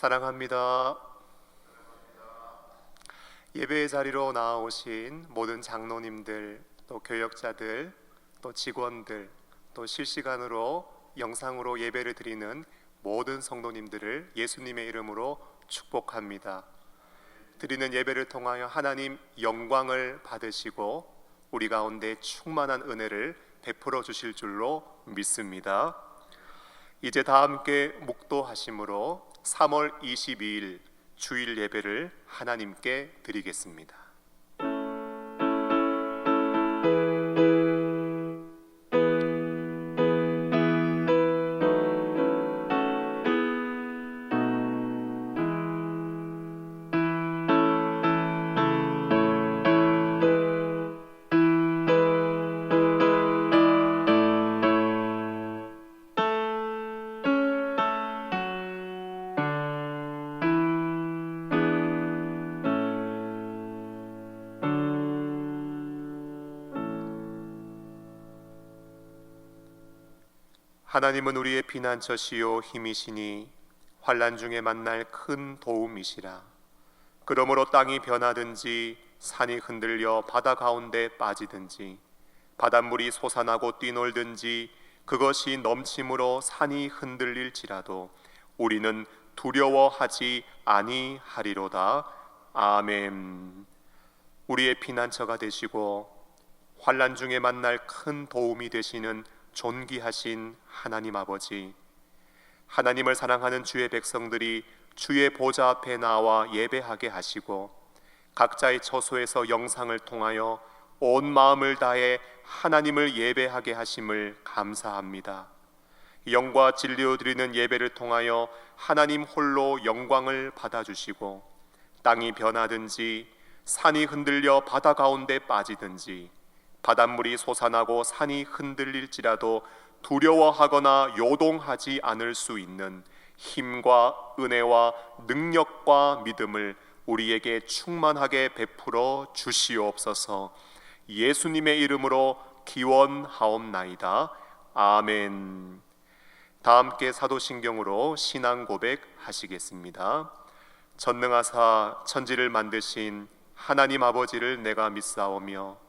사랑합니다. 예배의 자리로 나아오신 모든 장로님들, 또 교역자들, 또 직원들, 또 실시간으로 영상으로 예배를 드리는 모든 성도님들을 예수님의 이름으로 축복합니다. 드리는 예배를 통하여 하나님 영광을 받으시고 우리 가운데 충만한 은혜를 베풀어 주실 줄로 믿습니다. 이제 다 함께 묵도하심으로 3월 22일 주일 예배를 하나님께 드리겠습니다. 하나님은 우리의 피난처시요 힘이시니 환난 중에 만날 큰 도움이시라. 그러므로 땅이 변하든지 산이 흔들려 바다 가운데 빠지든지 바닷물이 솟아나고 뛰놀든지 그것이 넘침으로 산이 흔들릴지라도 우리는 두려워하지 아니하리로다. 아멘. 우리의 피난처가 되시고 환난 중에 만날 큰 도움이 되시는 존귀하신 하나님 아버지, 하나님을 사랑하는 주의 백성들이 주의 보좌 앞에 나와 예배하게 하시고 각자의 처소에서 영상을 통하여 온 마음을 다해 하나님을 예배하게 하심을 감사합니다. 영과 진리로 드리는 예배를 통하여 하나님 홀로 영광을 받아주시고 땅이 변하든지 산이 흔들려 바다 가운데 빠지든지 바닷물이 솟아나고 산이 흔들릴지라도 두려워하거나 요동하지 않을 수 있는 힘과 은혜와 능력과 믿음을 우리에게 충만하게 베풀어 주시옵소서. 예수님의 이름으로 기원하옵나이다. 아멘. 다 함께 사도신경으로 신앙 고백하시겠습니다. 전능하사 천지를 만드신 하나님 아버지를 내가 믿사오며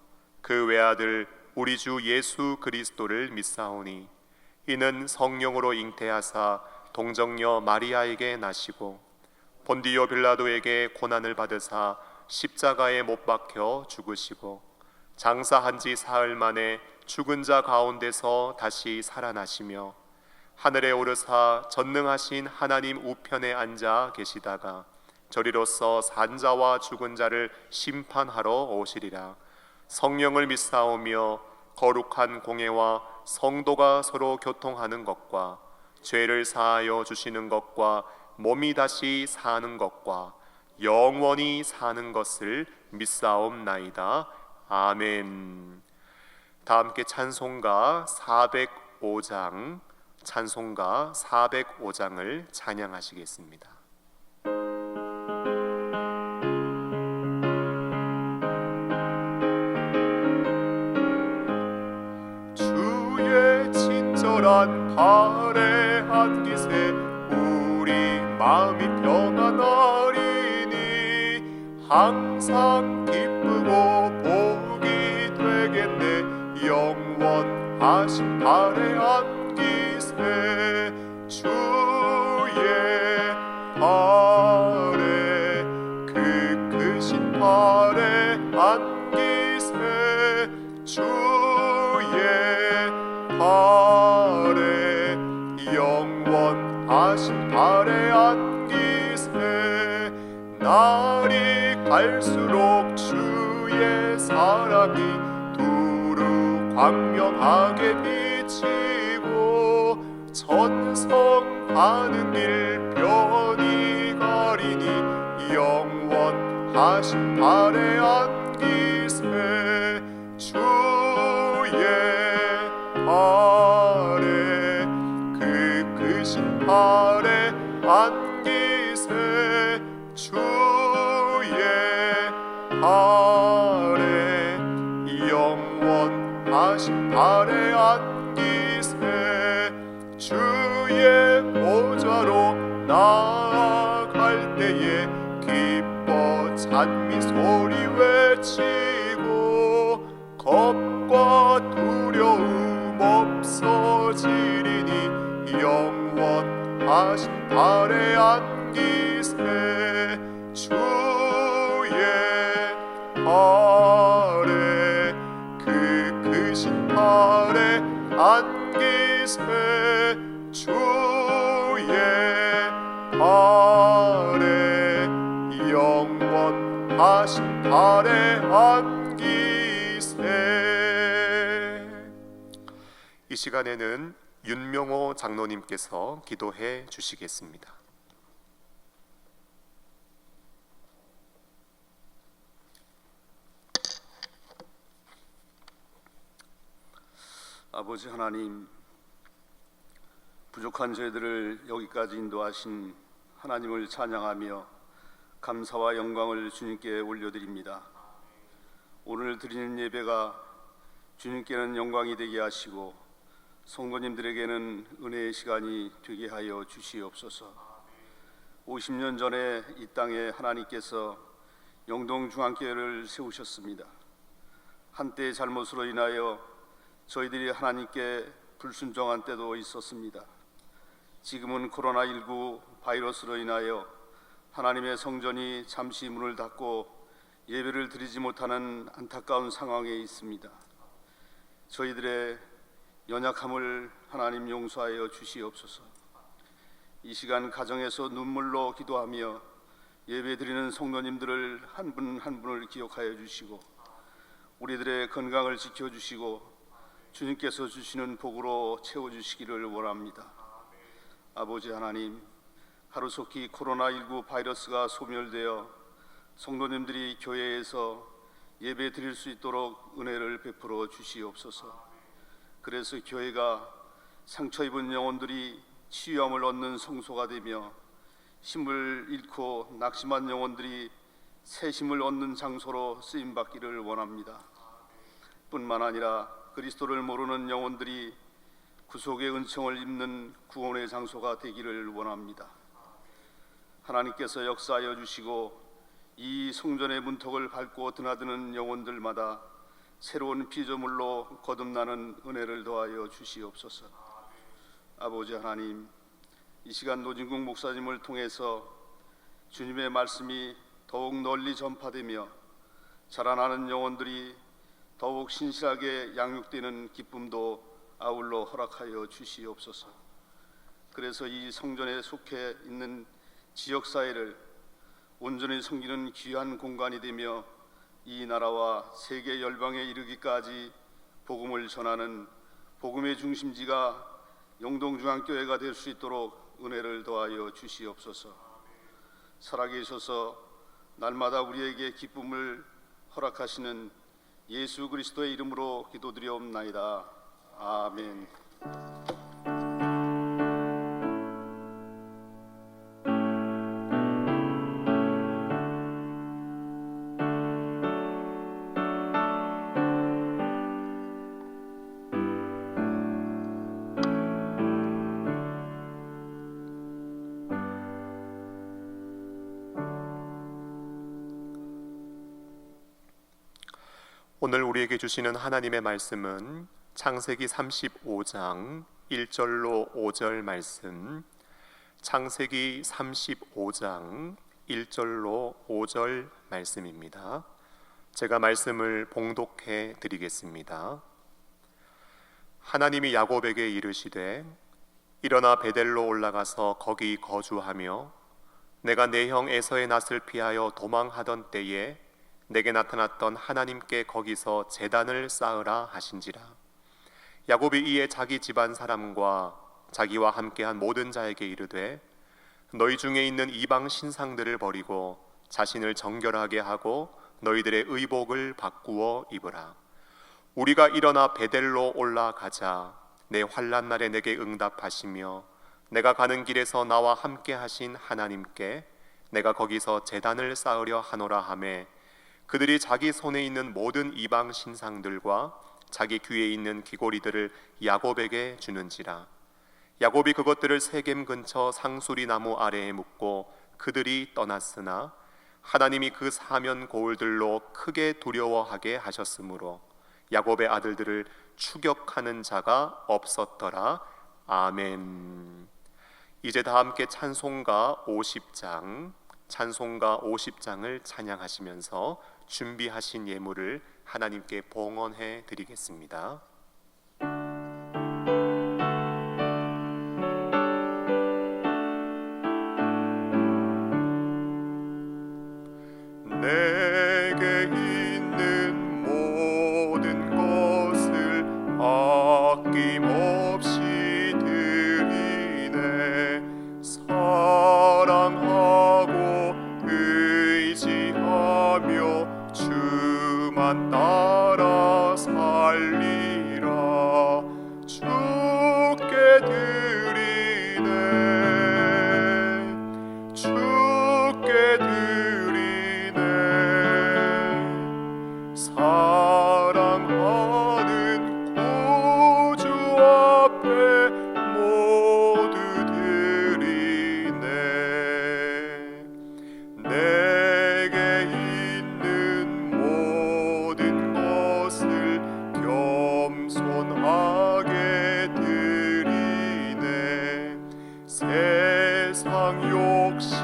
그 외아들 우리 주 예수 그리스도를 믿사오니 이는 성령으로 잉태하사 동정녀 마리아에게 나시고 본디오 빌라도에게 고난을 받으사 십자가에 못 박혀 죽으시고 장사한 지 사흘 만에 죽은 자 가운데서 다시 살아나시며 하늘에 오르사 전능하신 하나님 우편에 앉아 계시다가 저리로서 산자와 죽은 자를 심판하러 오시리라. 성령을 믿사오며 거룩한 공예와 성도가 서로 교통하는 것과 죄를 사하여 주시는 것과 몸이 다시 사는 것과 영원히 사는 것을 믿사옵나이다. 아멘. 다 함께 찬송가 405장 찬송가 405장을 찬양하시겠습니다. 친절한 발에 안기세 우리 마음이 평안하리니 항상 기쁘고 복이 되겠네. 영원하신 발에 안기세 주의 발에 그 크신 발에 안기세 주의 발에 영원하신 발에 안기세 날이 갈수록 주의 사랑이 두루 광명하게 비치고 천성하는 길 편히 가리니 영원하신 발에 안기세 주의 발에 그 크신 발에 안기세 주의 발에 영원하신 발에 안기세 주의 보좌로 나아가 때에 기뻐 찬미 소리 외치고 겁과 두려움 없어지리니 영원하신 달에 안기세 주의 아래 그 크신 달에 안기세 주의 아래 영원하신 달에 안기세. 이 시간에는 윤명호 장로님께서 기도해 주시겠습니다. 아버지 하나님, 부족한 저희들을 여기까지 인도하신 하나님을 찬양하며 감사와 영광을 주님께 올려드립니다. 오늘 드리는 예배가 주님께는 영광이 되게 하시고 성도님들에게는 은혜의 시간이 되게 하여 주시옵소서. 50년 전에 이 땅에 하나님께서 영동중앙교회를 세우셨습니다. 한때의 잘못으로 인하여 저희들이 하나님께 불순종한 때도 있었습니다. 지금은 코로나19 바이러스로 인하여 하나님의 성전이 잠시 문을 닫고 예배를 드리지 못하는 안타까운 상황에 있습니다. 저희들의 연약함을 하나님 용서하여 주시옵소서. 이 시간 가정에서 눈물로 기도하며 예배 드리는 성도님들을 한 분 한 분을 기억하여 주시고 우리들의 건강을 지켜주시고 주님께서 주시는 복으로 채워주시기를 원합니다. 아버지 하나님, 하루속히 코로나19 바이러스가 소멸되어 성도님들이 교회에서 예배 드릴 수 있도록 은혜를 베풀어 주시옵소서. 그래서 교회가 상처 입은 영혼들이 치유함을 얻는 성소가 되며 힘을 잃고 낙심한 영혼들이 새 힘을 얻는 장소로 쓰임받기를 원합니다. 뿐만 아니라 그리스도를 모르는 영혼들이 구속의 은총을 입는 구원의 장소가 되기를 원합니다. 하나님께서 역사하여 주시고 이 성전의 문턱을 밟고 드나드는 영혼들마다 새로운 피조물로 거듭나는 은혜를 더하여 주시옵소서. 아버지 하나님, 이 시간 노진국 목사님을 통해서 주님의 말씀이 더욱 널리 전파되며 자라나는 영혼들이 더욱 신실하게 양육되는 기쁨도 아울러 허락하여 주시옵소서. 그래서 이 성전에 속해 있는 지역사회를 온전히 섬기는 귀한 공간이 되며 이 나라와 세계 열방에 이르기까지 복음을 전하는 복음의 중심지가 영동중앙교회가 될 수 있도록 은혜를 더하여 주시옵소서. 살아계셔서 날마다 우리에게 기쁨을 허락하시는 예수 그리스도의 이름으로 기도드리옵나이다. 아멘. 오늘 우리에게 주시는 하나님의 말씀은 창세기 35장 1절로 5절 말씀, 창세기 35장 1절로 5절 말씀입니다. 제가 말씀을 봉독해 드리겠습니다. 하나님이 야곱에게 이르시되 일어나 베델로 올라가서 거기 거주하며 내가 내 형 에서의 낯을 피하여 도망하던 때에 내게 나타났던 하나님께 거기서 제단을 쌓으라 하신지라. 야곱이 이에 자기 집안 사람과 자기와 함께한 모든 자에게 이르되 너희 중에 있는 이방 신상들을 버리고 자신을 정결하게 하고 너희들의 의복을 바꾸어 입으라. 우리가 일어나 베델로 올라가자. 내 환난 날에 내게 응답하시며 내가 가는 길에서 나와 함께 하신 하나님께 내가 거기서 제단을 쌓으려 하노라 하매 그들이 자기 손에 있는 모든 이방 신상들과 자기 귀에 있는 귀고리들을 야곱에게 주는지라. 야곱이 그것들을 세겜 근처 상수리 나무 아래에 묻고 그들이 떠났으나 하나님이 그 사면 고울들로 크게 두려워하게 하셨으므로 야곱의 아들들을 추격하는 자가 없었더라. 아멘. 이제 다 함께 찬송가 50장을 찬양하시면서 준비하신 예물을 하나님께 봉헌해 드리겠습니다. 내게 있는 모든 것을 아낌없이 드리네. 사랑하고 의지하며 주만 따라 살리라. 주께 드리네. 주께 드리네. 사랑하는 구주 앞에 모두 드리네. 내게 있는 모든 것을 겸손하게 드리네. 세상 욕심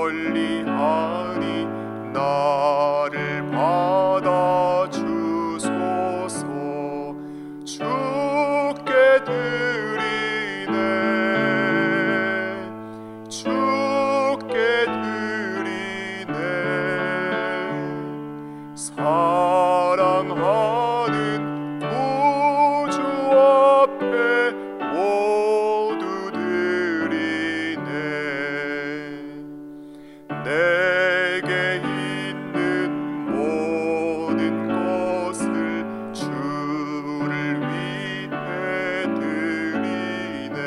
멀리하니 나를 받아 주소서. 주께 드리네. 주께 드리네. 사랑하는 구주 앞에 모두 드리네. 내게 있는 모든 것을 주를 위해 드리네.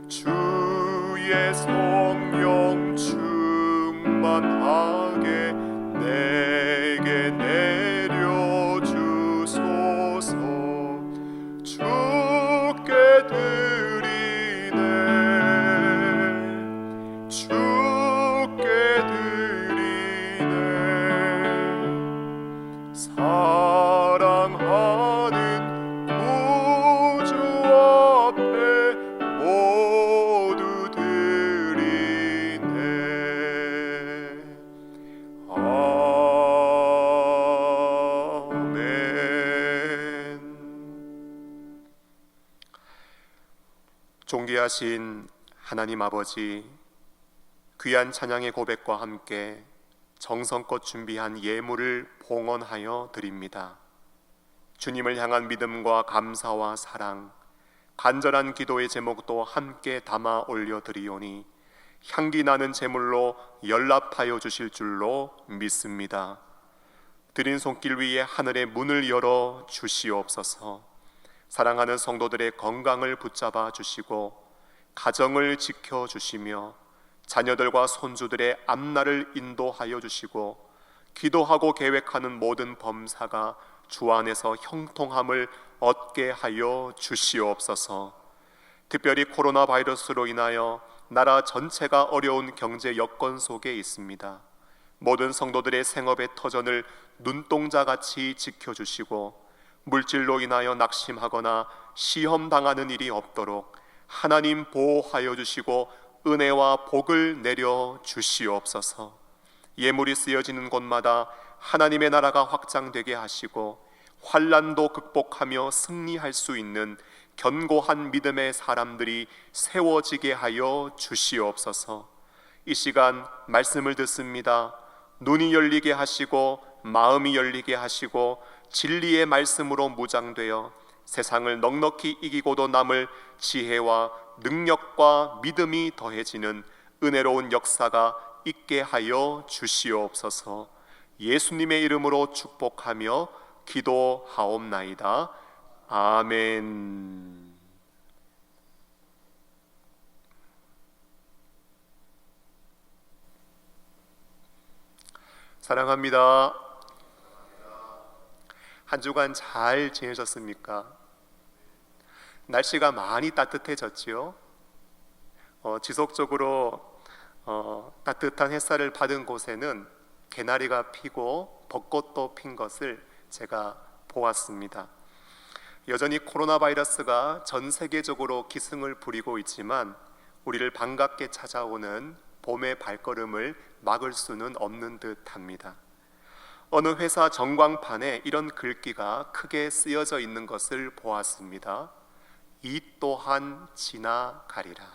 주의 성령 충만하게 내게 내려주소서. 주께 드리네. 주께 드리네. 사랑하는 구주 앞에 모두 드리네. 아멘. 존귀하신 하나님 아버지, 귀한 찬양의 고백과 함께 정성껏 준비한 예물을 봉헌하여 드립니다. 주님을 향한 믿음과 감사와 사랑, 간절한 기도의 제목도 함께 담아 올려드리오니 향기 나는 제물로 연락하여 주실 줄로 믿습니다. 드린 손길 위에 하늘의 문을 열어 주시옵소서. 사랑하는 성도들의 건강을 붙잡아 주시고 가정을 지켜주시며 자녀들과 손주들의 앞날을 인도하여 주시고 기도하고 계획하는 모든 범사가 주 안에서 형통함을 얻게 하여 주시옵소서. 특별히 코로나 바이러스로 인하여 나라 전체가 어려운 경제 여건 속에 있습니다. 모든 성도들의 생업의 터전을 눈동자같이 지켜주시고 물질로 인하여 낙심하거나 시험당하는 일이 없도록 하나님 보호하여 주시고 은혜와 복을 내려 주시옵소서. 예물이 쓰여지는 곳마다 하나님의 나라가 확장되게 하시고 환난도 극복하며 승리할 수 있는 견고한 믿음의 사람들이 세워지게 하여 주시옵소서. 이 시간 말씀을 듣습니다. 눈이 열리게 하시고 마음이 열리게 하시고 진리의 말씀으로 무장되어 세상을 넉넉히 이기고도 남을 지혜와 능력과 믿음이 더해지는 은혜로운 역사가 있게 하여 주시옵소서. 예수님의 이름으로 축복하며 기도하옵나이다. 아멘. 사랑합니다. 한 주간 잘 지내셨습니까? 날씨가 많이 따뜻해졌지요. 지속적으로 따뜻한 햇살을 받은 곳에는 개나리가 피고 벚꽃도 핀 것을 제가 보았습니다. 여전히 코로나 바이러스가 전 세계적으로 기승을 부리고 있지만 우리를 반갑게 찾아오는 봄의 발걸음을 막을 수는 없는 듯합니다. 어느 회사 전광판에 이런 글귀가 크게 쓰여져 있는 것을 보았습니다. 이 또한 지나가리라.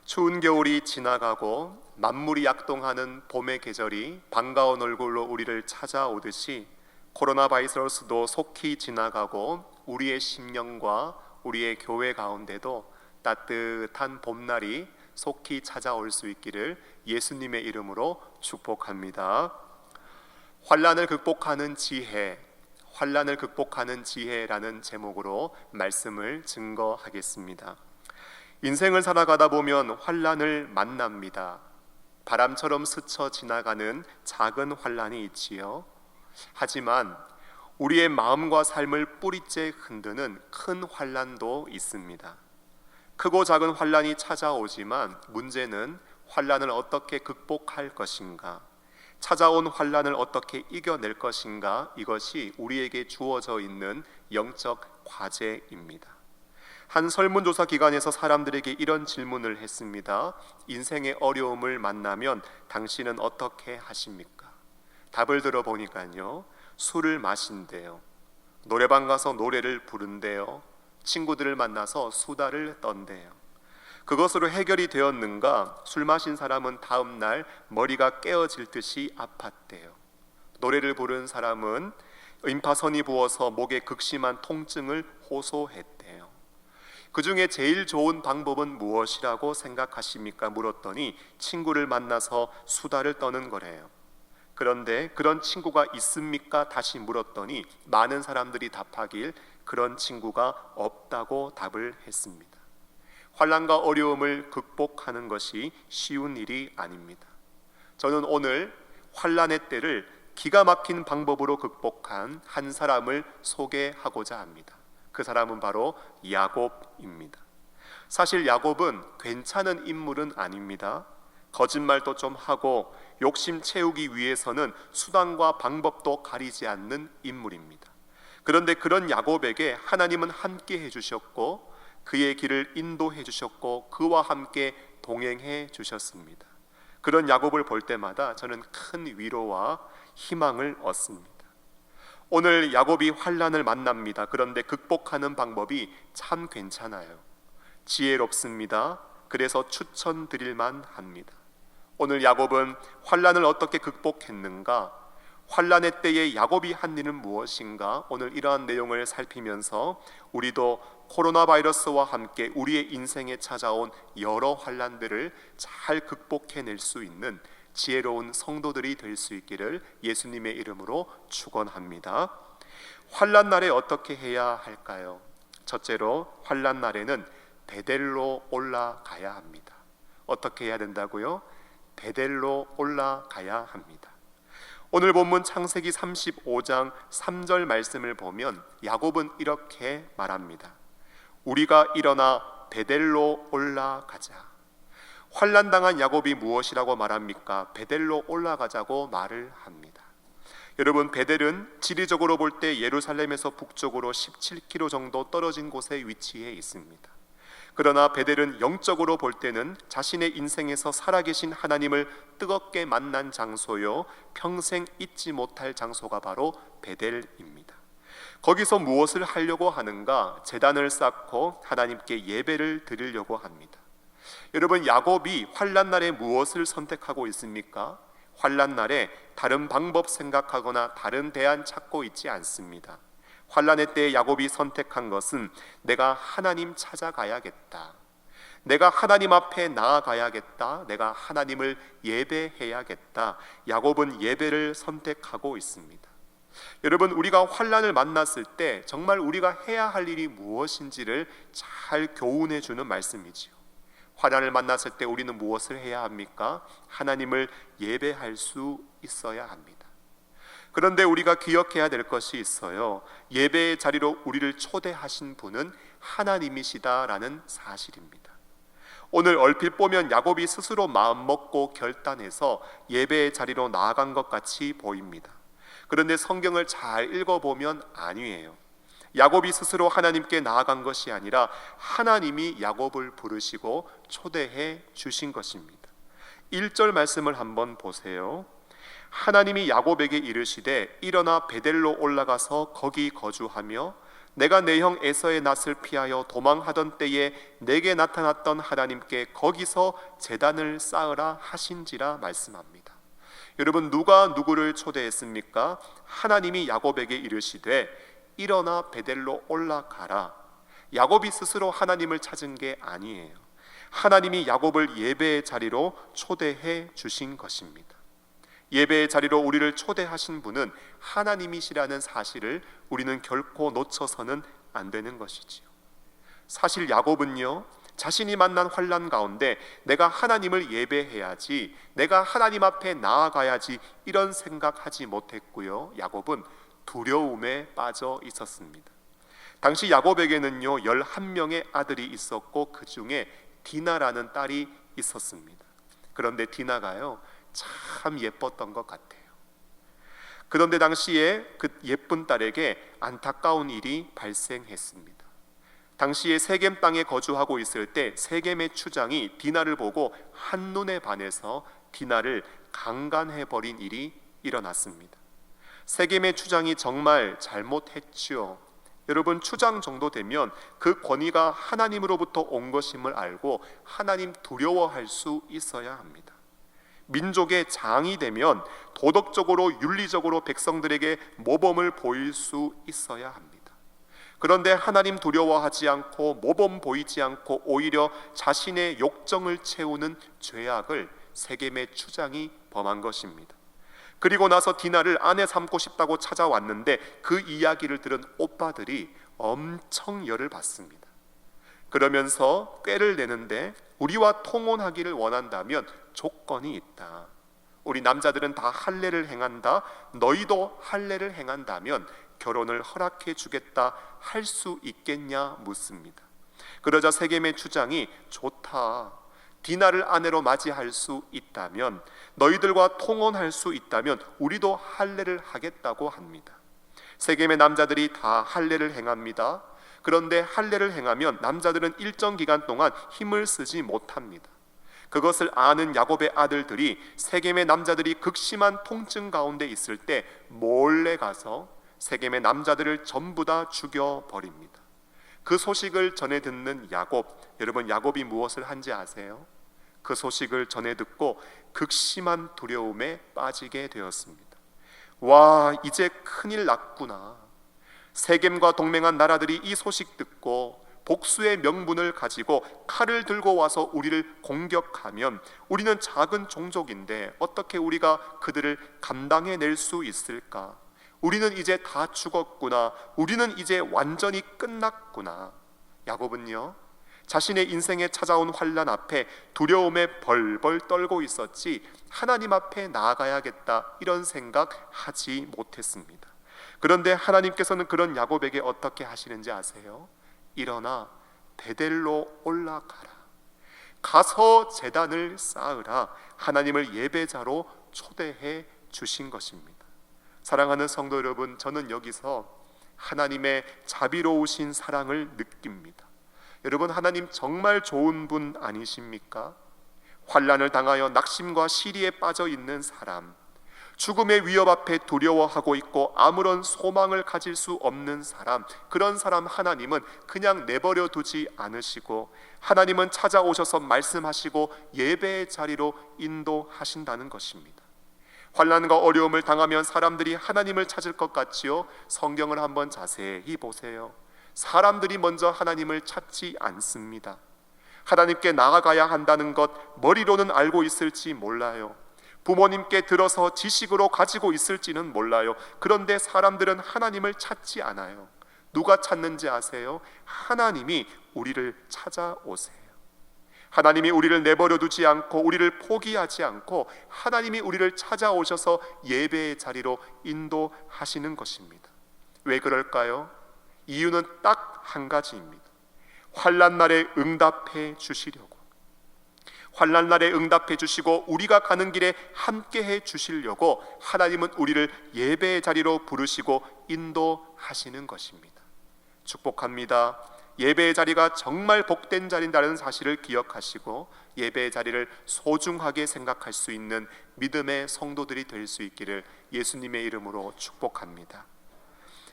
추운 겨울이 지나가고 만물이 약동하는 봄의 계절이 반가운 얼굴로 우리를 찾아오듯이 코로나 바이러스도 속히 지나가고 우리의 심령과 우리의 교회 가운데도 따뜻한 봄날이 속히 찾아올 수 있기를 예수님의 이름으로 축복합니다. 환난을 극복하는 지혜, 환난을 극복하는 지혜라는 제목으로 말씀을 증거하겠습니다. 인생을 살아가다 보면 환난을 만납니다. 바람처럼 스쳐 지나가는 작은 환난이 있지요. 하지만 우리의 마음과 삶을 뿌리째 흔드는 큰 환난도 있습니다. 크고 작은 환난이 찾아오지만 문제는 환난을 어떻게 극복할 것인가, 찾아온 환난을 어떻게 이겨낼 것인가, 이것이 우리에게 주어져 있는 영적 과제입니다. 한 설문조사 기관에서 사람들에게 이런 질문을 했습니다. 인생의 어려움을 만나면 당신은 어떻게 하십니까? 답을 들어보니까요, 술을 마신대요, 노래방 가서 노래를 부른대요, 친구들을 만나서 수다를 떤대요. 그것으로 해결이 되었는가? 술 마신 사람은 다음 날 머리가 깨어질 듯이 아팠대요. 노래를 부른 사람은 임파선이 부어서 목에 극심한 통증을 호소했대요. 그 중에 제일 좋은 방법은 무엇이라고 생각하십니까? 물었더니 친구를 만나서 수다를 떠는 거래요. 그런데 그런 친구가 있습니까? 다시 물었더니 많은 사람들이 답하길 그런 친구가 없다고 답을 했습니다. 환난과 어려움을 극복하는 것이 쉬운 일이 아닙니다. 저는 오늘 환난의 때를 기가 막힌 방법으로 극복한 한 사람을 소개하고자 합니다. 그 사람은 바로 야곱입니다. 사실 야곱은 괜찮은 인물은 아닙니다. 거짓말도 좀 하고 욕심 채우기 위해서는 수단과 방법도 가리지 않는 인물입니다. 그런데 그런 야곱에게 하나님은 함께 해주셨고 그의 길을 인도해 주셨고 그와 함께 동행해 주셨습니다. 그런 야곱을 볼 때마다 저는 큰 위로와 희망을 얻습니다. 오늘 야곱이 환난을 만납니다. 그런데 극복하는 방법이 참 괜찮아요. 지혜롭습니다. 그래서 추천드릴만 합니다. 오늘 야곱은 환난을 어떻게 극복했는가? 환난의 때에 야곱이 한 일은 무엇인가? 오늘 이러한 내용을 살피면서 우리도 코로나 바이러스와 함께 우리의 인생에 찾아온 여러 환난들을 잘 극복해낼 수 있는 지혜로운 성도들이 될 수 있기를 예수님의 이름으로 축원합니다. 환난 날에 어떻게 해야 할까요? 첫째로 환난 날에는 베델로 올라가야 합니다. 어떻게 해야 된다고요? 베델로 올라가야 합니다. 오늘 본문 창세기 35장 3절 말씀을 보면 야곱은 이렇게 말합니다. 우리가 일어나 베델로 올라가자. 환난당한 야곱이 무엇이라고 말합니까? 베델로 올라가자고 말을 합니다. 여러분, 베델은 지리적으로 볼 때 예루살렘에서 북쪽으로 17km 정도 떨어진 곳에 위치해 있습니다. 그러나 베델은 영적으로 볼 때는 자신의 인생에서 살아계신 하나님을 뜨겁게 만난 장소요, 평생 잊지 못할 장소가 바로 베델입니다. 거기서 무엇을 하려고 하는가? 제단을 쌓고 하나님께 예배를 드리려고 합니다. 여러분, 야곱이 환난 날에 무엇을 선택하고 있습니까? 환난 날에 다른 방법 생각하거나 다른 대안 찾고 있지 않습니다. 환난의 때에 야곱이 선택한 것은 내가 하나님 찾아가야겠다, 내가 하나님 앞에 나아가야겠다, 내가 하나님을 예배해야겠다. 야곱은 예배를 선택하고 있습니다. 여러분, 우리가 환난을 만났을 때 정말 우리가 해야 할 일이 무엇인지를 잘 교훈해 주는 말씀이지요. 환난을 만났을 때 우리는 무엇을 해야 합니까? 하나님을 예배할 수 있어야 합니다. 그런데 우리가 기억해야 될 것이 있어요. 예배의 자리로 우리를 초대하신 분은 하나님이시다라는 사실입니다. 오늘 얼핏 보면 야곱이 스스로 마음먹고 결단해서 예배의 자리로 나아간 것 같이 보입니다. 그런데 성경을 잘 읽어보면 아니에요. 야곱이 스스로 하나님께 나아간 것이 아니라 하나님이 야곱을 부르시고 초대해 주신 것입니다. 1절 말씀을 한번 보세요. 하나님이 야곱에게 이르시되 일어나 베델로 올라가서 거기 거주하며 내가 내 형 에서의 낯을 피하여 도망하던 때에 내게 나타났던 하나님께 거기서 제단을 쌓으라 하신지라 말씀합니다. 여러분, 누가 누구를 초대했습니까? 하나님이 야곱에게 이르시되 일어나 베델로 올라가라. 야곱이 스스로 하나님을 찾은 게 아니에요. 하나님이 야곱을 예배의 자리로 초대해 주신 것입니다. 예배의 자리로 우리를 초대하신 분은 하나님이시라는 사실을 우리는 결코 놓쳐서는 안 되는 것이지요. 사실 야곱은요, 자신이 만난 환난 가운데 내가 하나님을 예배해야지, 내가 하나님 앞에 나아가야지 이런 생각하지 못했고요. 야곱은 두려움에 빠져 있었습니다. 당시 야곱에게는요 11명의 아들이 있었고 그 중에 디나라는 딸이 있었습니다. 그런데 디나가요 참 예뻤던 것 같아요. 그런데 당시에 그 예쁜 딸에게 안타까운 일이 발생했습니다. 당시에 세겜 땅에 거주하고 있을 때 세겜의 추장이 디나를 보고 한눈에 반해서 디나를 강간해버린 일이 일어났습니다. 세겜의 추장이 정말 잘못했지요. 여러분, 추장 정도 되면 그 권위가 하나님으로부터 온 것임을 알고 하나님 두려워할 수 있어야 합니다. 민족의 장이 되면 도덕적으로 윤리적으로 백성들에게 모범을 보일 수 있어야 합니다. 그런데 하나님 두려워하지 않고 모범 보이지 않고 오히려 자신의 욕정을 채우는 죄악을 세겜의 추장이 범한 것입니다. 그리고 나서 디나를 아내 삼고 싶다고 찾아왔는데 그 이야기를 들은 오빠들이 엄청 열을 받습니다. 그러면서 꾀를 내는데 우리와 통혼하기를 원한다면 조건이 있다. 우리 남자들은 다 할례를 행한다. 너희도 할례를 행한다면 결혼을 허락해 주겠다. 할 수 있겠냐 묻습니다. 그러자 세겜의 추장이 좋다. 디나를 아내로 맞이할 수 있다면, 너희들과 통혼할 수 있다면 우리도 할례를 하겠다고 합니다. 세겜의 남자들이 다 할례를 행합니다. 그런데 할례를 행하면 남자들은 일정 기간 동안 힘을 쓰지 못합니다. 그것을 아는 야곱의 아들들이 세겜의 남자들이 극심한 통증 가운데 있을 때 몰래 가서 세겜의 남자들을 전부 다 죽여버립니다. 그 소식을 전해 듣는 야곱, 여러분 야곱이 무엇을 한지 아세요? 그 소식을 전해 듣고 극심한 두려움에 빠지게 되었습니다. 와, 이제 큰일 났구나. 세겜과 동맹한 나라들이 이 소식 듣고 복수의 명분을 가지고 칼을 들고 와서 우리를 공격하면 우리는 작은 종족인데 어떻게 우리가 그들을 감당해낼 수 있을까? 우리는 이제 다 죽었구나. 우리는 이제 완전히 끝났구나. 야곱은요 자신의 인생에 찾아온 환난 앞에 두려움에 벌벌 떨고 있었지 하나님 앞에 나아가야겠다 이런 생각하지 못했습니다. 그런데 하나님께서는 그런 야곱에게 어떻게 하시는지 아세요? 일어나 베델로 올라가라. 가서 제단을 쌓으라. 하나님을 예배자로 초대해 주신 것입니다. 사랑하는 성도 여러분, 저는 여기서 하나님의 자비로우신 사랑을 느낍니다. 여러분, 하나님 정말 좋은 분 아니십니까? 환난을 당하여 낙심과 시리에 빠져 있는 사람, 죽음의 위협 앞에 두려워하고 있고 아무런 소망을 가질 수 없는 사람, 그런 사람 하나님은 그냥 내버려 두지 않으시고 하나님은 찾아오셔서 말씀하시고 예배의 자리로 인도하신다는 것입니다. 환난과 어려움을 당하면 사람들이 하나님을 찾을 것 같지요? 성경을 한번 자세히 보세요. 사람들이 먼저 하나님을 찾지 않습니다. 하나님께 나아가야 한다는 것 머리로는 알고 있을지 몰라요. 부모님께 들어서 지식으로 가지고 있을지는 몰라요. 그런데 사람들은 하나님을 찾지 않아요. 누가 찾는지 아세요? 하나님이 우리를 찾아오세요. 하나님이 우리를 내버려 두지 않고 우리를 포기하지 않고 하나님이 우리를 찾아오셔서 예배의 자리로 인도하시는 것입니다. 왜 그럴까요? 이유는 딱 한 가지입니다. 환난 날에 응답해 주시려고. 환난 날에 응답해 주시고 우리가 가는 길에 함께해 주시려고 하나님은 우리를 예배의 자리로 부르시고 인도하시는 것입니다. 축복합니다. 예배의 자리가 정말 복된 자리라는 사실을 기억하시고 예배의 자리를 소중하게 생각할 수 있는 믿음의 성도들이 될 수 있기를 예수님의 이름으로 축복합니다.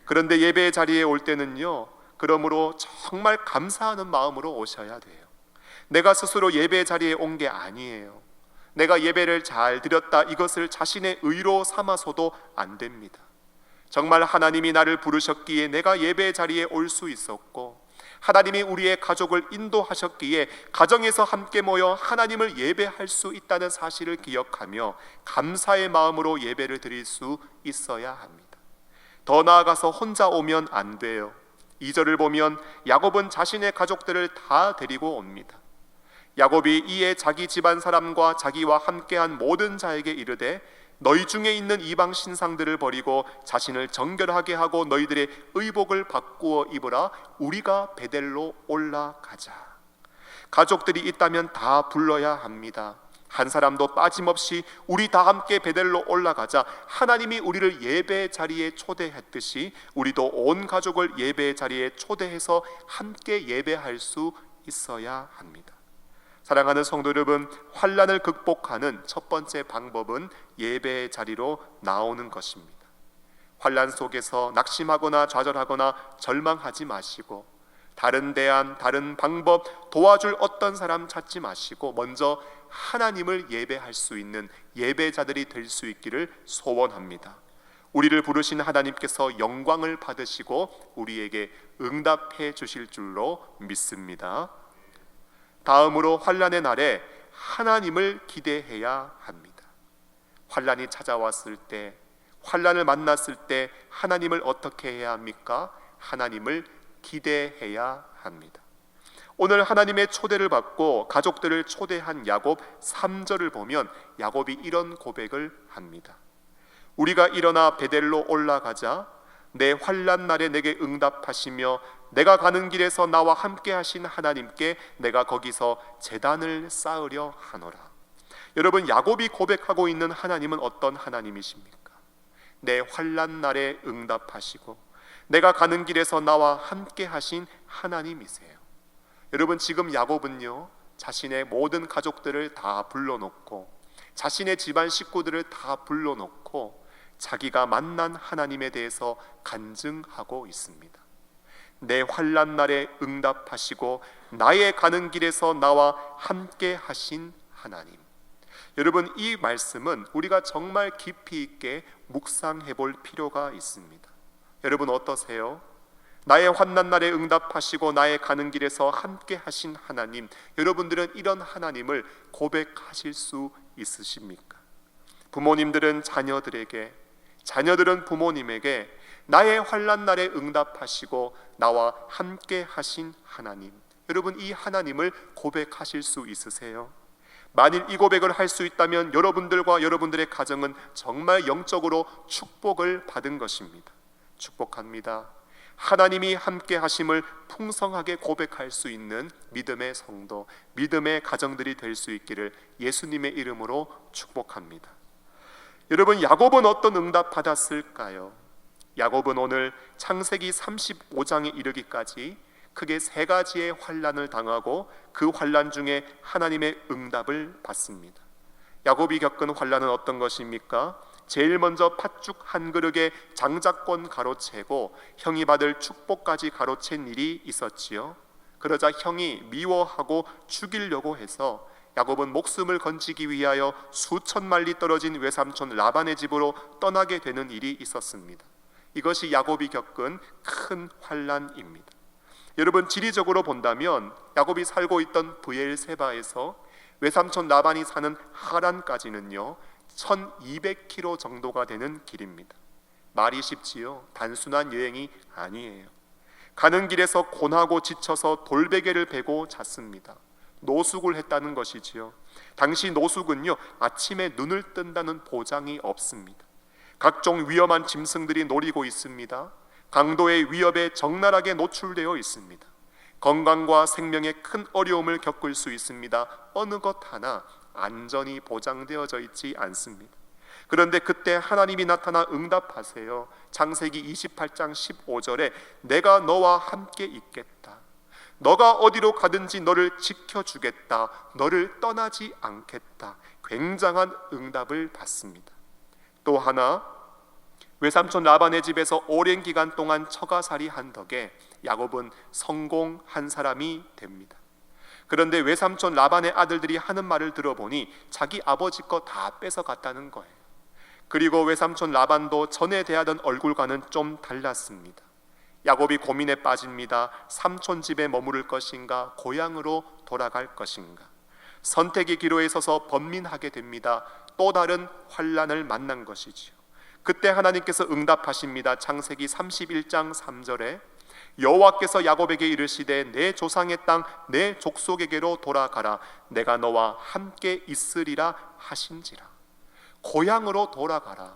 그런데 예배의 자리에 올 때는요, 그러므로 정말 감사하는 마음으로 오셔야 돼요. 내가 스스로 예배의 자리에 온 게 아니에요. 내가 예배를 잘 드렸다 이것을 자신의 의로 삼아서도 안 됩니다. 정말 하나님이 나를 부르셨기에 내가 예배의 자리에 올 수 있었고, 하나님이 우리의 가족을 인도하셨기에 가정에서 함께 모여 하나님을 예배할 수 있다는 사실을 기억하며 감사의 마음으로 예배를 드릴 수 있어야 합니다. 더 나아가서 혼자 오면 안 돼요. 2절을 보면 야곱은 자신의 가족들을 다 데리고 옵니다. 야곱이 이에 자기 집안 사람과 자기와 함께한 모든 자에게 이르되 너희 중에 있는 이방 신상들을 버리고 자신을 정결하게 하고 너희들의 의복을 바꾸어 입으라. 우리가 베델로 올라가자. 가족들이 있다면 다 불러야 합니다. 한 사람도 빠짐없이 우리 다 함께 베델로 올라가자. 하나님이 우리를 예배 자리에 초대했듯이 우리도 온 가족을 예배 자리에 초대해서 함께 예배할 수 있어야 합니다. 사랑하는 성도 여러분, 환난을 극복하는 첫 번째 방법은 예배의 자리로 나오는 것입니다. 환난 속에서 낙심하거나 좌절하거나 절망하지 마시고 다른 대안, 다른 방법, 도와줄 어떤 사람 찾지 마시고 먼저 하나님을 예배할 수 있는 예배자들이 될 수 있기를 소원합니다. 우리를 부르신 하나님께서 영광을 받으시고 우리에게 응답해 주실 줄로 믿습니다. 다음으로 환난의 날에 하나님을 기대해야 합니다. 환난이 찾아왔을 때, 환난을 만났을 때 하나님을 어떻게 해야 합니까? 하나님을 기대해야 합니다. 오늘 하나님의 초대를 받고 가족들을 초대한 야곱 3절을 보면 야곱이 이런 고백을 합니다. 우리가 일어나 베델로 올라가자. 내 환난 날에 내게 응답하시며 내가 가는 길에서 나와 함께 하신 하나님께 내가 거기서 제단을 쌓으려 하노라. 여러분, 야곱이 고백하고 있는 하나님은 어떤 하나님이십니까? 내 환난 날에 응답하시고 내가 가는 길에서 나와 함께 하신 하나님이세요. 여러분, 지금 야곱은요, 자신의 모든 가족들을 다 불러놓고 자신의 집안 식구들을 다 불러놓고 자기가 만난 하나님에 대해서 간증하고 있습니다. 내 환난 날에 응답하시고 나의 가는 길에서 나와 함께 하신 하나님. 여러분, 이 말씀은 우리가 정말 깊이 있게 묵상해 볼 필요가 있습니다. 여러분 어떠세요? 나의 환난 날에 응답하시고 나의 가는 길에서 함께 하신 하나님, 여러분들은 이런 하나님을 고백하실 수 있으십니까? 부모님들은 자녀들에게, 자녀들은 부모님에게 나의 환난 날에 응답하시고 나와 함께 하신 하나님, 여러분 이 하나님을 고백하실 수 있으세요? 만일 이 고백을 할 수 있다면 여러분들과 여러분들의 가정은 정말 영적으로 축복을 받은 것입니다. 축복합니다. 하나님이 함께 하심을 풍성하게 고백할 수 있는 믿음의 성도, 믿음의 가정들이 될 수 있기를 예수님의 이름으로 축복합니다. 여러분, 야곱은 어떤 응답 받았을까요? 야곱은 오늘 창세기 35장에 이르기까지 크게 3가지의 환난을 당하고 그 환난 중에 하나님의 응답을 받습니다. 야곱이 겪은 환난은 어떤 것입니까? 제일 먼저 팥죽 한 그릇에 장자권 가로채고 형이 받을 축복까지 가로챈 일이 있었지요. 그러자 형이 미워하고 죽이려고 해서 야곱은 목숨을 건지기 위하여 수천 마리 떨어진 외삼촌 라반의 집으로 떠나게 되는 일이 있었습니다. 이것이 야곱이 겪은 큰 환난입니다. 여러분, 지리적으로 본다면 야곱이 살고 있던 브엘세바에서 외삼촌 라반이 사는 하란까지는요 1200km 정도가 되는 길입니다. 말이 쉽지요. 단순한 여행이 아니에요. 가는 길에서 곤하고 지쳐서 돌베개를 베고 잤습니다. 노숙을 했다는 것이지요. 당시 노숙은요 아침에 눈을 뜬다는 보장이 없습니다. 각종 위험한 짐승들이 노리고 있습니다. 강도의 위협에 적나라하게 노출되어 있습니다. 건강과 생명에 큰 어려움을 겪을 수 있습니다. 어느 것 하나 안전이 보장되어져 있지 않습니다. 그런데 그때 하나님이 나타나 응답하세요. 창세기 28장 15절에 내가 너와 함께 있겠다. 너가 어디로 가든지 너를 지켜주겠다. 너를 떠나지 않겠다. 굉장한 응답을 받습니다. 또 하나, 외삼촌 라반의 집에서 오랜 기간 동안 처가살이 한 덕에 야곱은 성공한 사람이 됩니다. 그런데 외삼촌 라반의 아들들이 하는 말을 들어보니 자기 아버지 거 다 뺏어갔다는 거예요. 그리고 외삼촌 라반도 전에 대하던 얼굴과는 좀 달랐습니다. 야곱이 고민에 빠집니다. 삼촌 집에 머무를 것인가, 고향으로 돌아갈 것인가. 선택의 기로에 서서 번민하게 됩니다. 또 다른 환난을 만난 것이지요. 그때 하나님께서 응답하십니다. 창세기 31장 3절에 여호와께서 야곱에게 이르시되 내 조상의 땅 내 족속에게로 돌아가라. 내가 너와 함께 있으리라 하신지라. 고향으로 돌아가라.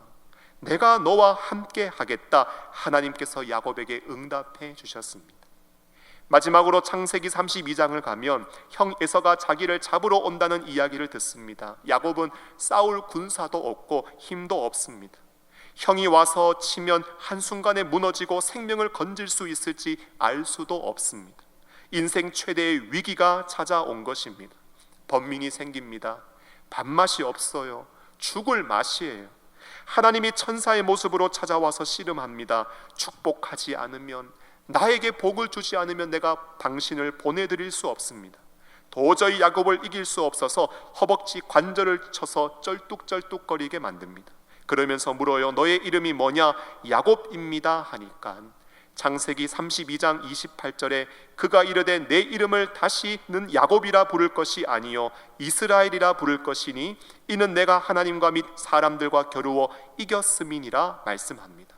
내가 너와 함께 하겠다. 하나님께서 야곱에게 응답해 주셨습니다. 마지막으로 창세기 32장을 가면 형 에서가 자기를 잡으러 온다는 이야기를 듣습니다. 야곱은 싸울 군사도 없고 힘도 없습니다. 형이 와서 치면 한순간에 무너지고 생명을 건질 수 있을지 알 수도 없습니다. 인생 최대의 위기가 찾아온 것입니다. 번민이 생깁니다. 밥맛이 없어요. 죽을 맛이에요. 하나님이 천사의 모습으로 찾아와서 씨름합니다. 축복하지 않으면, 나에게 복을 주지 않으면 내가 당신을 보내드릴 수 없습니다. 도저히 야곱을 이길 수 없어서 허벅지 관절을 쳐서 쩔뚝쩔뚝거리게 만듭니다. 그러면서 물어요. 너의 이름이 뭐냐? 야곱입니다 하니까 창세기 32장 28절에 그가 이르되 내 이름을 다시는 야곱이라 부를 것이 아니요 이스라엘이라 부를 것이니 이는 내가 하나님과 및 사람들과 겨루어 이겼음이니라 말씀합니다.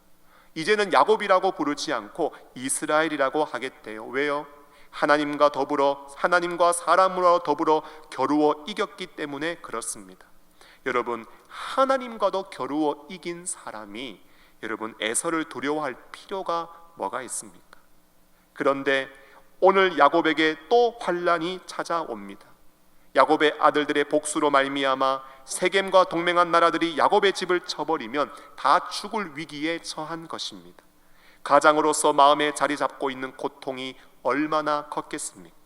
이제는 야곱이라고 부르지 않고 이스라엘이라고 하겠대요. 왜요? 하나님과 사람으로 더불어 겨루어 이겼기 때문에 그렇습니다. 여러분, 하나님과도 겨루어 이긴 사람이 여러분 에서를 두려워할 필요가 뭐가 있습니까? 그런데 오늘 야곱에게 또 환난이 찾아옵니다. 야곱의 아들들의 복수로 말미암아 세겜과 동맹한 나라들이 야곱의 집을 쳐버리면 다 죽을 위기에 처한 것입니다. 가장으로서 마음에 자리 잡고 있는 고통이 얼마나 컸겠습니까?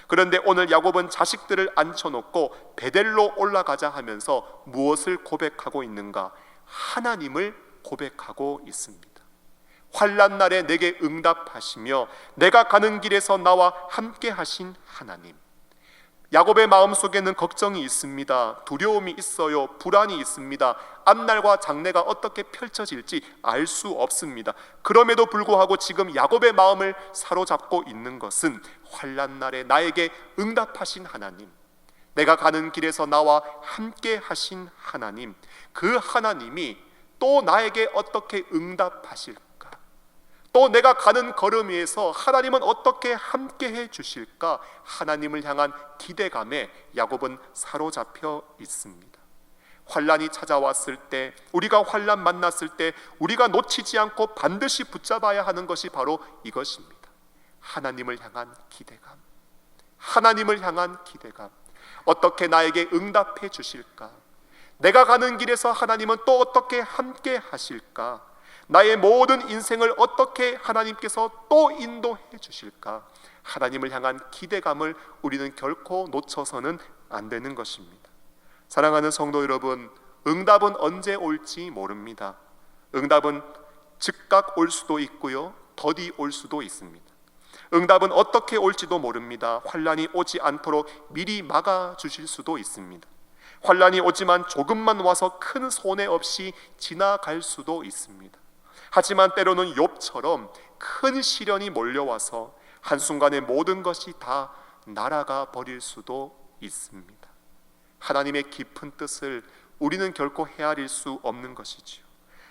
그런데 오늘 야곱은 자식들을 앉혀놓고 베델로 올라가자 하면서 무엇을 고백하고 있는가? 하나님을 고백하고 있습니다. 환난 날에 내게 응답하시며 내가 가는 길에서 나와 함께 하신 하나님. 야곱의 마음속에는 걱정이 있습니다. 두려움이 있어요. 불안이 있습니다. 앞날과 장래가 어떻게 펼쳐질지 알 수 없습니다. 그럼에도 불구하고 지금 야곱의 마음을 사로잡고 있는 것은 환난 날에 나에게 응답하신 하나님, 내가 가는 길에서 나와 함께 하신 하나님, 그 하나님이 또 나에게 어떻게 응답하실까? 또 내가 가는 걸음 위에서 하나님은 어떻게 함께 해 주실까? 하나님을 향한 기대감에 야곱은 사로잡혀 있습니다. 환난이 찾아왔을 때, 우리가 환난 만났을 때 우리가 놓치지 않고 반드시 붙잡아야 하는 것이 바로 이것입니다. 하나님을 향한 기대감. 하나님을 향한 기대감. 어떻게 나에게 응답해 주실까? 내가 가는 길에서 하나님은 또 어떻게 함께 하실까? 나의 모든 인생을 어떻게 하나님께서 또 인도해 주실까? 하나님을 향한 기대감을 우리는 결코 놓쳐서는 안 되는 것입니다. 사랑하는 성도 여러분, 응답은 언제 올지 모릅니다. 응답은 즉각 올 수도 있고요, 더디 올 수도 있습니다. 응답은 어떻게 올지도 모릅니다. 환난이 오지 않도록 미리 막아주실 수도 있습니다. 환난이 오지만 조금만 와서 큰 손해 없이 지나갈 수도 있습니다. 하지만 때로는 욥처럼 큰 시련이 몰려와서 한순간에 모든 것이 다 날아가 버릴 수도 있습니다. 하나님의 깊은 뜻을 우리는 결코 헤아릴 수 없는 것이지요.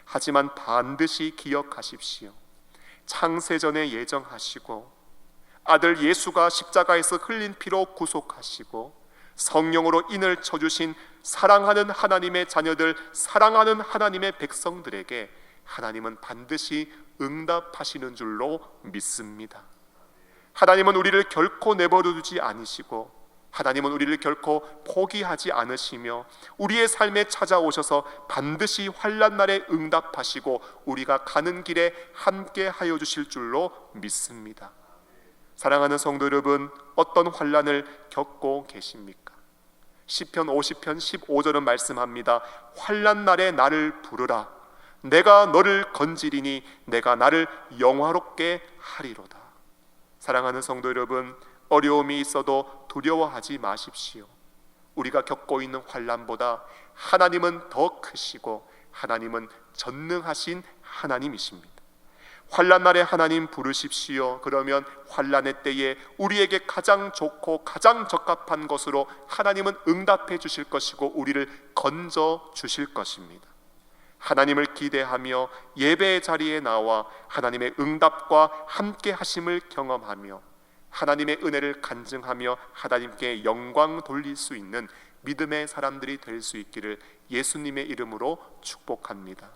하지만 반드시 기억하십시오. 창세전에 예정하시고 아들 예수가 십자가에서 흘린 피로 구속하시고 성령으로 인을 쳐주신 사랑하는 하나님의 자녀들, 사랑하는 하나님의 백성들에게 하나님은 반드시 응답하시는 줄로 믿습니다. 하나님은 우리를 결코 내버려 두지 않으시고 하나님은 우리를 결코 포기하지 않으시며 우리의 삶에 찾아오셔서 반드시 환난 날에 응답하시고 우리가 가는 길에 함께 하여 주실 줄로 믿습니다. 사랑하는 성도 여러분, 어떤 환난을 겪고 계십니까? 시편 50편 15절은 말씀합니다. 환난 날에 나를 부르라. 내가 너를 건지리니 내가 나를 영화롭게 하리로다. 사랑하는 성도 여러분, 어려움이 있어도 두려워하지 마십시오. 우리가 겪고 있는 환난보다 하나님은 더 크시고 하나님은 전능하신 하나님이십니다. 환난 날에 하나님 부르십시오. 그러면 환난의 때에 우리에게 가장 좋고 가장 적합한 것으로 하나님은 응답해 주실 것이고 우리를 건져 주실 것입니다. 하나님을 기대하며 예배의 자리에 나와 하나님의 응답과 함께 하심을 경험하며 하나님의 은혜를 간증하며 하나님께 영광 돌릴 수 있는 믿음의 사람들이 될 수 있기를 예수님의 이름으로 축복합니다.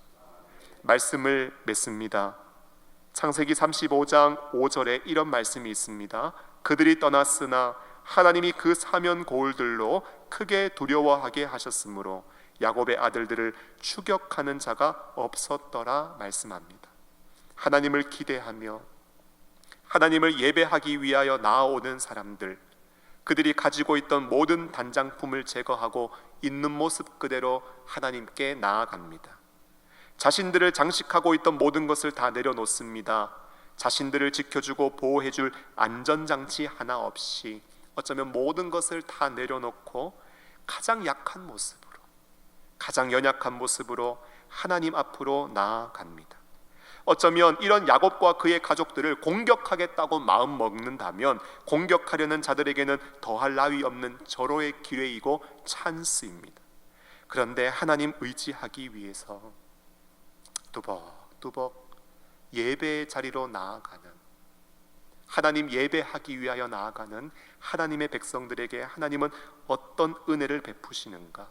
말씀을 맺습니다. 창세기 35장 5절에 이런 말씀이 있습니다. 그들이 떠났으나 하나님이 그 사면 고울들로 크게 두려워하게 하셨으므로 야곱의 아들들을 추격하는 자가 없었더라 말씀합니다. 하나님을 기대하며 하나님을 예배하기 위하여 나아오는 사람들, 그들이 가지고 있던 모든 단장품을 제거하고 있는 모습 그대로 하나님께 나아갑니다. 자신들을 장식하고 있던 모든 것을 다 내려놓습니다. 자신들을 지켜주고 보호해줄 안전장치 하나 없이 어쩌면 모든 것을 다 내려놓고 가장 약한 모습으로, 가장 연약한 모습으로 하나님 앞으로 나아갑니다. 어쩌면 이런 야곱과 그의 가족들을 공격하겠다고 마음 먹는다면 공격하려는 자들에게는 더할 나위 없는 절호의 기회이고 찬스입니다. 그런데 하나님 의지하기 위해서 뚜벅뚜벅 예배의 자리로 나아가는, 하나님 예배하기 위하여 나아가는 하나님의 백성들에게 하나님은 어떤 은혜를 베푸시는가?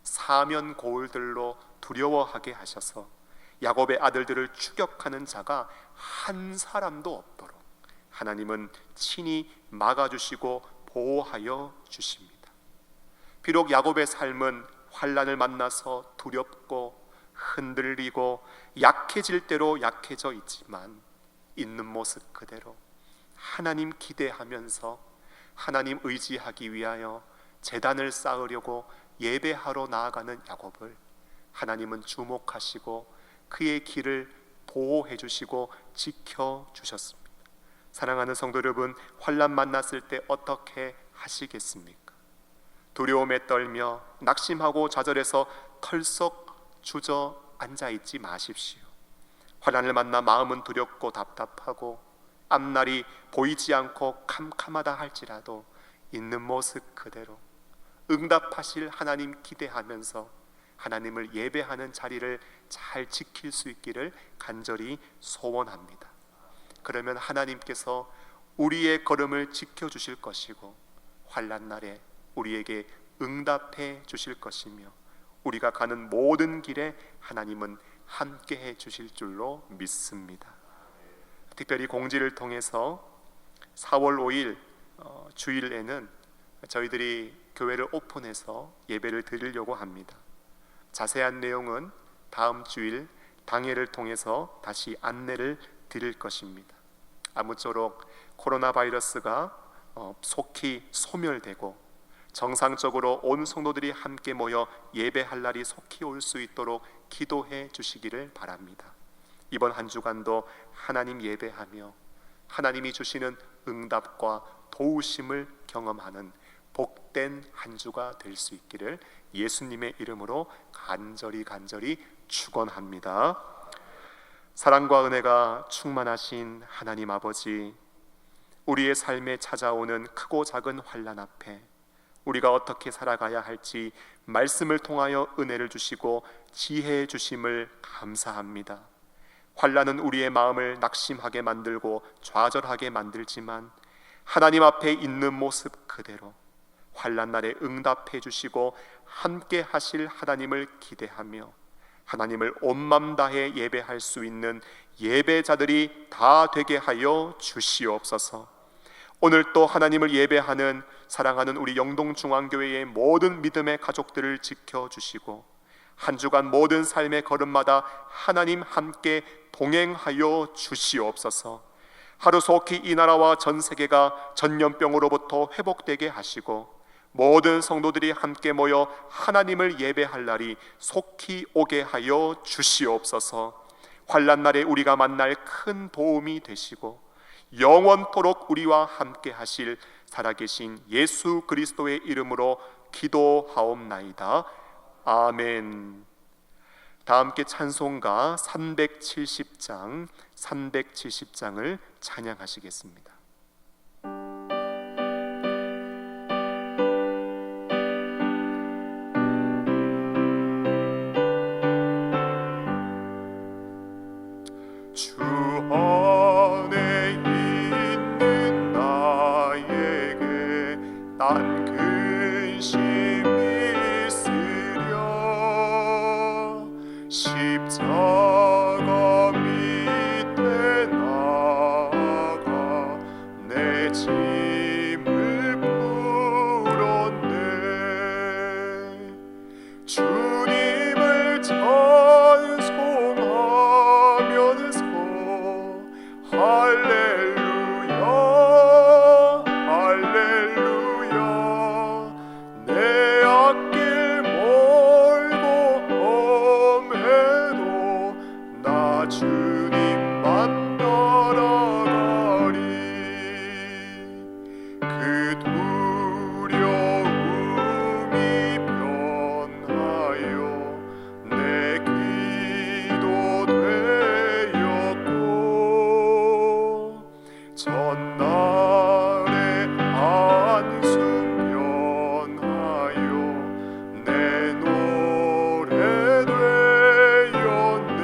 사면 고울들로 두려워하게 하셔서 야곱의 아들들을 추격하는 자가 한 사람도 없도록 하나님은 친히 막아주시고 보호하여 주십니다. 비록 야곱의 삶은 환난을 만나서 두렵고 흔들리고 약해질 대로 약해져 있지만 있는 모습 그대로 하나님 기대하면서 하나님 의지하기 위하여 제단을 쌓으려고 예배하러 나아가는 야곱을 하나님은 주목하시고 그의 길을 보호해 주시고 지켜 주셨습니다. 사랑하는 성도 여러분, 환난 만났을 때 어떻게 하시겠습니까? 두려움에 떨며 낙심하고 좌절해서 털썩 주저앉아 있지 마십시오. 환난을 만나 마음은 두렵고 답답하고 앞날이 보이지 않고 캄캄하다 할지라도 있는 모습 그대로 응답하실 하나님 기대하면서 하나님을 예배하는 자리를 잘 지킬 수 있기를 간절히 소원합니다. 그러면 하나님께서 우리의 걸음을 지켜주실 것이고 환난 날에 우리에게 응답해 주실 것이며 우리가 가는 모든 길에 하나님은 함께해 주실 줄로 믿습니다. 특별히 공지를 통해서 4월 5일 주일에는 저희들이 교회를 오픈해서 예배를 드리려고 합니다. 자세한 내용은 다음 주일 당회를 통해서 다시 안내를 드릴 것입니다. 아무쪼록 코로나 바이러스가 속히 소멸되고 정상적으로 온 성도들이 함께 모여 예배할 날이 속히 올 수 있도록 기도해 주시기를 바랍니다. 이번 한 주간도 하나님 예배하며 하나님이 주시는 응답과 도우심을 경험하는 복된 한 주가 될 수 있기를 예수님의 이름으로 간절히 축원합니다. 사랑과 은혜가 충만하신 하나님 아버지, 우리의 삶에 찾아오는 크고 작은 환난 앞에 우리가 어떻게 살아가야 할지 말씀을 통하여 은혜를 주시고 지혜 주심을 감사합니다. 환난은 우리의 마음을 낙심하게 만들고 좌절하게 만들지만 하나님 앞에 있는 모습 그대로 환난 날에 응답해 주시고 함께 하실 하나님을 기대하며 하나님을 온 맘 다해 예배할 수 있는 예배자들이 다 되게 하여 주시옵소서. 오늘 또 하나님을 예배하는 사랑하는 우리 영동중앙교회의 모든 믿음의 가족들을 지켜주시고 한 주간 모든 삶의 걸음마다 하나님 함께 동행하여 주시옵소서. 하루속히 이 나라와 전 세계가 전염병으로부터 회복되게 하시고 모든 성도들이 함께 모여 하나님을 예배할 날이 속히 오게 하여 주시옵소서. 환난 날에 우리가 만날 큰 도움이 되시고 영원토록 우리와 함께 하실 살아계신 예수 그리스도의 이름으로 기도하옵나이다. 아멘. 다 함께 찬송가 370장을 찬양하시겠습니다. 주 안에 있는 나에게 난 근심이 있으려 십자가 밑에 나가 내 짐을 풀었네. 주님을 찬송하면서 할렐루야 할렐루야 내 앞길 멀고 험해도 나 주님만 따라가리. 그 두려움이 변하여 내 기도 되었고 전날의 한숨 변하여 내 노래 되었네.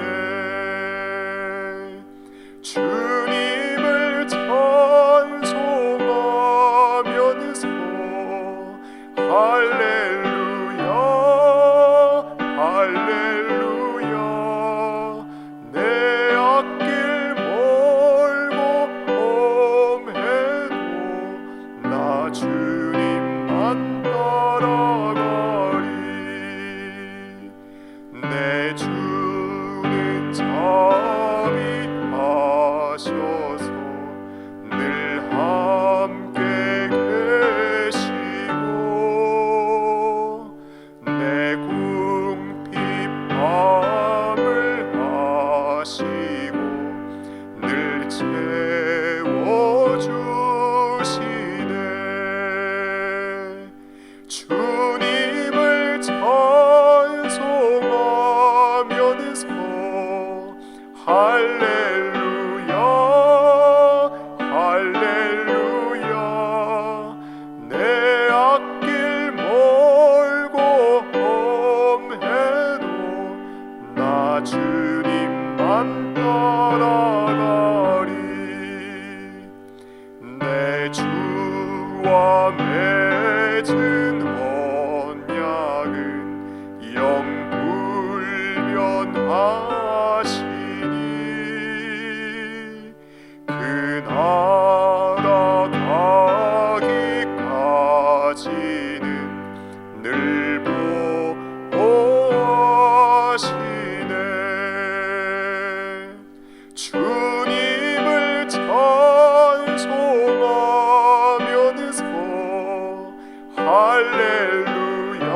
주님을 찬송하면서 할렐루야 할렐루야 내 앞길 멀고 험해도 나 주님만 따라가리. 내 주는 자비하셔서 늘 함께 계시고 내 궁핍함을 아시고 늘 채워주시네. 주님을 찬송하면서 할렐루야 할렐루야 내 앞길 멀고 험해도 나 주님만 따라가리. 내 주와 맺은 언약은 영불변하시니 그 나라 가기까지는 늘 보호하시네. 주님을 찬송하면서 할렐루야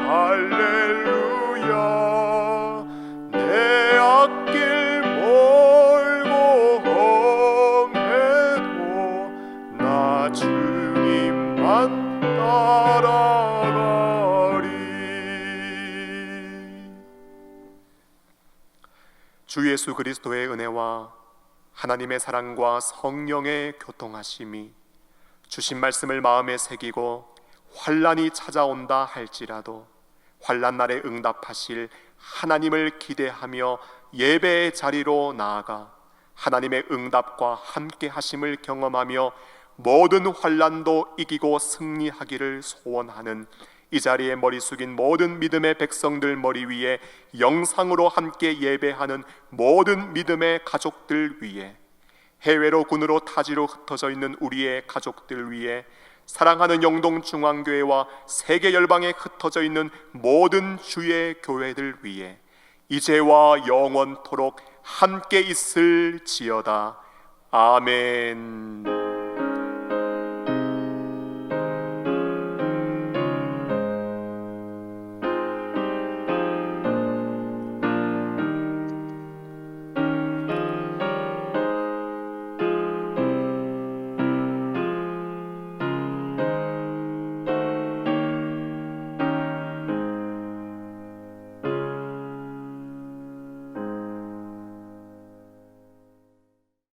할렐루야 내 앞길 멀고 험해도 나 주님만 따라가리. 주 예수 그리스도의 은혜와 하나님의 사랑과 성령의 교통하심이 주신 말씀을 마음에 새기고 환난이 찾아온다 할지라도 환난 날에 응답하실 하나님을 기대하며 예배의 자리로 나아가 하나님의 응답과 함께 하심을 경험하며 모든 환난도 이기고 승리하기를 소원하는 이 자리에 머리 숙인 모든 믿음의 백성들 머리 위에 영상으로 함께 예배하는 모든 믿음의 가족들 위에 해외로 군으로 타지로 흩어져 있는 우리의 가족들 위해 사랑하는 영동중앙교회와 세계 열방에 흩어져 있는 모든 주의 교회들 위해 이제와 영원토록 함께 있을지어다. 아멘.